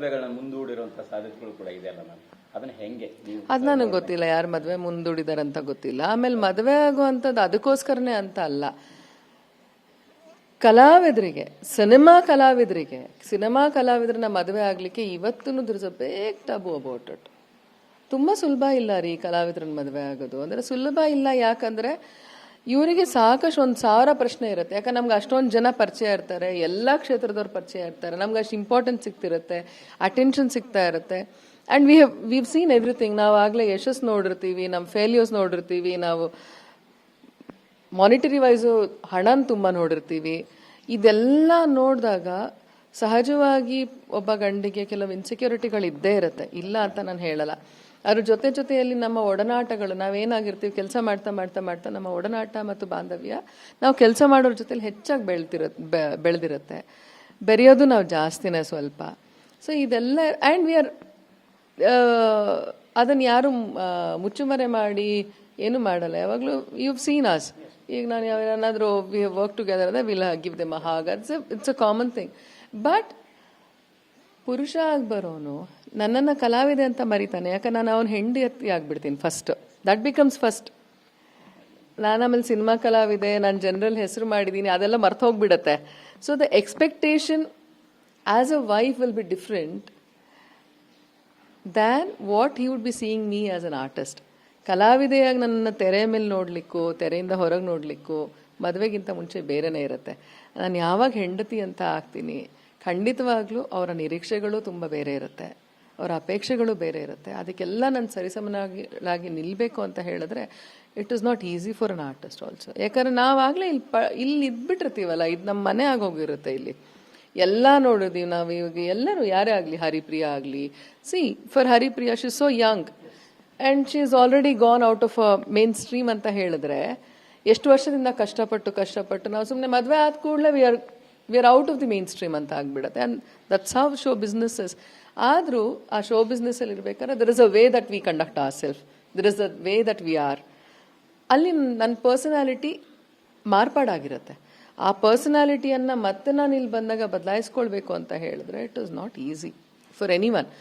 ಮದುವೆಗಳನ್ನ ಮುಂದೂಡಿರುವಂತಹ ಸಾಧ್ಯತೆಗಳು ಕೂಡ ಇದೆ ಅಲ್ಲ ನಾನು ಅದನ್ನ ಹೆಂಗೆ ಅದು ನನಗೆ ಗೊತ್ತಿಲ್ಲ, ಯಾರು ಮದುವೆ ಮುಂದೂಡಿದಾರಂತ ಗೊತ್ತಿಲ್ಲ. ಆಮೇಲೆ ಮದುವೆ ಆಗುವಂಥದ್ದು ಅದಕ್ಕೋಸ್ಕರನೇ ಅಂತ ಅಲ್ಲ, ಕಲಾವಿದರಿಗೆ, ಸಿನಿಮಾ ಕಲಾವಿದರನ್ನ ಮದುವೆ ಆಗ್ಲಿಕ್ಕೆ ಇವತ್ತು there is a big taboo about it. ತುಂಬಾ ಸುಲಭ ಇಲ್ಲ ರೀ ಕಲಾವಿದ್ರನ್ನ ಮದುವೆ ಆಗೋದು. ಅಂದ್ರೆ ಸುಲಭ ಇಲ್ಲ, ಯಾಕಂದ್ರೆ ಇವರಿಗೆ ಸಾಕಷ್ಟು 1000 ಪ್ರಶ್ನೆ ಇರುತ್ತೆ. ಯಾಕಂದ್ರೆ ನಮ್ಗೆ ಅಷ್ಟೊಂದು ಜನ ಪರಿಚಯ ಇರ್ತಾರೆ, ಎಲ್ಲಾ ಕ್ಷೇತ್ರದವ್ರು ಪರಿಚಯ ಇರ್ತಾರೆ, ನಮ್ಗೆ ಅಷ್ಟು ಇಂಪಾರ್ಟೆನ್ಸ್ ಸಿಗ್ತಿರುತ್ತೆ, ಅಟೆನ್ಷನ್ ಸಿಗ್ತಾ ಇರುತ್ತೆ. And we've seen everything. ನಾವು ಆಗ್ಲೇ ಯಶಸ್ ನೋಡಿರ್ತೀವಿ, ನಮ್ಮ ಫೇಲ್ಯೂರ್ಸ್ ನೋಡಿರ್ತೀವಿ, ನಾವು ಮಾನಿಟರಿ ವೈಸು ಹಣನ ತುಂಬಾ ನೋಡಿರ್ತೀವಿ. ಇದೆಲ್ಲ ನೋಡಿದಾಗ ಸಹಜವಾಗಿ ಒಬ್ಬ ಗಂಡಿಗೆ ಕೆಲವು ಇನ್ಸೆಕ್ಯೂರಿಟಿಗಳು ಇದ್ದೇ ಇರುತ್ತೆ, ಇಲ್ಲ ಅಂತ ನಾನು ಹೇಳಲ್ಲ. ಅದ್ರ ಜೊತೆಯಲ್ಲಿ ನಮ್ಮ ಒಡನಾಟಗಳು, ನಾವೇನಾಗಿರ್ತೀವಿ ಕೆಲಸ ಮಾಡ್ತಾ ಮಾಡ್ತಾ ಮಾಡ್ತಾ ನಮ್ಮ ಒಡನಾಟ ಮತ್ತು ಬಾಂಧವ್ಯ ನಾವು ಕೆಲಸ ಮಾಡೋರ ಜೊತೆಲಿ ಹೆಚ್ಚಾಗಿ ಬೆಳೆದಿರುತ್ತೆ. ಬೆರೆಯೋದು ನಾವು ಜಾಸ್ತಿನೇ ಸ್ವಲ್ಪ. ಸೊ ಇದೆಲ್ಲ ಆ್ಯಂಡ್ ವಿ ಆರ್ ಅದನ್ನು ಯಾರು ಮುಚ್ಚುಮರೆ ಮಾಡಿ ಏನು ಮಾಡಲ್ಲ. ಯಾವಾಗಲೂ ಯು ಸೀನ್ ಅಸ್. ಈಗ ನಾನು ಯಾರಾದ್ರೂ ವಿ ವರ್ಕ್ ಟುಗೆದರ್ ಅಂದರೆ ವಿಲ್ ಗಿವ್ ದೆಮ್ ಅ ಹಾಗ್. It's a common thing. But ಪುರುಷ ಆಗಿ ಬರೋನು ನನ್ನನ್ನು ಕಲಾವಿದೆ ಅಂತ ಮರಿತಾನೆ, ಯಾಕಂದ್ರೆ ನಾನು ಅವನ ಹೆಂಡತಿ ಆಗ್ಬಿಡ್ತೀನಿ ಫಸ್ಟ್. That becomes first. ನಾನು ಆಮೇಲೆ ಸಿನಿಮಾ ಕಲಾವಿದೆ, ನಾನು ಜನರಲ್ ಹೆಸರು ಮಾಡಿದ್ದೀನಿ, ಅದೆಲ್ಲ ಮರ್ತು ಹೋಗ್ಬಿಡತ್ತೆ. So the expectation as a wife will be different than what he would be seeing me as an artist. ಕಲಾವಿದೆಯಾಗಿ ನನ್ನ ತೆರೆ ಮೇಲೆ ನೋಡಲಿಕ್ಕೂ ತೆರೆಯಿಂದ ಹೊರಗೆ ನೋಡಲಿಕ್ಕೂ ಮದುವೆಗಿಂತ ಮುಂಚೆ ಬೇರೆನೇ ಇರುತ್ತೆ. ನಾನು ಯಾವಾಗ ಹೆಂಡತಿ ಅಂತ ಆಗ್ತೀನಿ, ಖಂಡಿತವಾಗ್ಲೂ ಅವರ ನಿರೀಕ್ಷೆಗಳು ತುಂಬ ಬೇರೆ ಇರುತ್ತೆ, ಅವರ ಅಪೇಕ್ಷೆಗಳು ಬೇರೆ ಇರುತ್ತೆ. ಅದಕ್ಕೆಲ್ಲ ನಾನು ಸರಿಸಮನಾಗಿ ನಿಲ್ಲಬೇಕು ಅಂತ ಹೇಳಿದ್ರೆ it is not easy for an artist also. ಯಾಕಂದ್ರೆ ನಾವಾಗಲೇ ಇಲ್ಲಿ ಇದ್ಬಿಟ್ಟಿರ್ತೀವಲ್ಲ, ಇದು ನಮ್ಮ ಮನೆ ಆಗೋಗಿರುತ್ತೆ. ಇಲ್ಲಿ ಎಲ್ಲ ನೋಡಿದೀವಿ ನಾವು. ಇವಾಗ ಎಲ್ಲರೂ ಯಾರೇ ಆಗಲಿ, ಹರಿಪ್ರಿಯಾ ಆಗಲಿ, C for Haripriya she so Young and she is already gone out of a main stream ಅಂತ ಹೇಳಿದ್ರೆ, ಎಷ್ಟು ವರ್ಷದಿಂದ ಕಷ್ಟಪಟ್ಟು ನಾವು ಸುಮ್ಮನೆ ಮದುವೆ ಆದ ಕೂಡಲೇ we are out of the mainstream ಅಂತ ಆಗ್ಬಿಡುತ್ತೆ. And that's how show businesses. ಆದರೂ ಆ ಶೋ ಬಿಸ್ನೆಸ್ಸಲ್ಲಿ ಇರ್ಬೇಕಾದ್ರೆ there is a way that we conduct our self, there is a way that we are. ಅಲ್ಲಿ ನನ್ನ ಪರ್ಸನಾಲಿಟಿ ಮಾರ್ಪಾಡಾಗಿರುತ್ತೆ. ಆ ಪರ್ಸನಾಲಿಟಿಯನ್ನು ಮತ್ತೆ ನಾನು ಇಲ್ಲಿ ಬಂದಾಗ ಬದಲಾಯಿಸ್ಕೊಳ್ಬೇಕು ಅಂತ ಹೇಳಿದ್ರೆ it is not easy for any one.